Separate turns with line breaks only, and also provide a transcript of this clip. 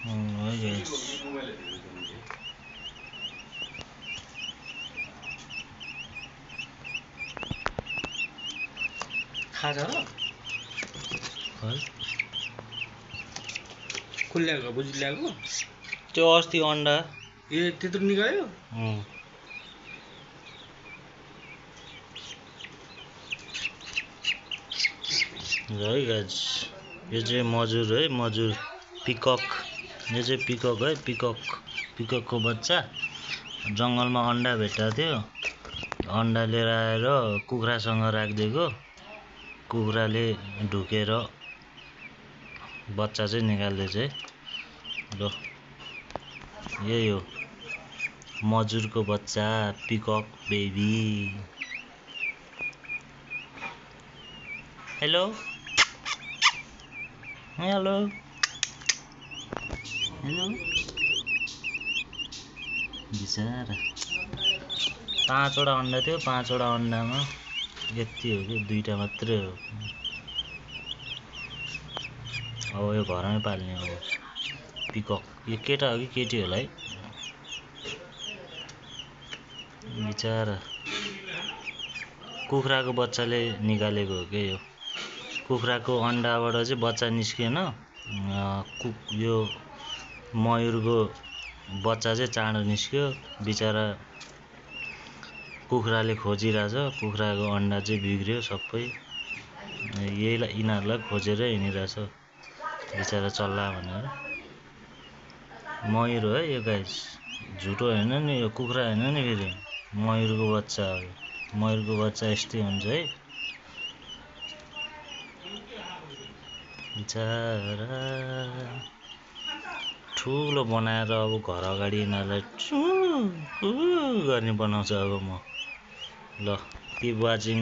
है गाइस
खाजा हो
है
खुल्ल्याएको बुझिल्याएको
त्यो अस्ति अन्डा
ए त्यत्रो निकाल्यो
है गाइस यो चाहिँ मजुर है मजुर पिकक यो चाहिँ पिकक है पिककको बच्चा जङ्गलमा अन्डा भेट्टाएको थियो अन्डा लिएर आएर कुखुरासँग राखिदिएको कुखुराले ढुकेर बच्चा चाहिँ निकाल्दैछ है ल यही हो मजुरको बच्चा पिकक बेबी हेलो हेलो हेलो बिचारा 5 वटा अन्डा थियो 5 वटा अन्डामा यति हो कि 2टा मात्रै हो अब यो घरमै पाल्ने हो पिकक यो केटा हो कि केटी होला है बिचारा कुखुराको बच्चाले निकालेको हो के यो कुखुराको अन्डाबाट चाहिँ बच्चा निस्किएन यो मयुरको बच्चा चाहिँ चाँडो निस्क्यो बिचारा कुखुराले खोजिरहेछ कुखुराको अन्डा चाहिँ बिग्रियो सबै यिनीहरूलाई खोजेर हिँडिरहेछ बिचारा चल्ला भनेर मयुर हो है यो गाइस झुटो हैन नि यो कुखुरा हैन नि फेरि मयुरको बच्चा हो मयुरको बच्चा यस्तै हुन्छ है बिचारा ठुलो बनाएर अब घर अगाडि यिनीहरूलाई गर्ने बनाउँछ अब म ल किप वाचिङ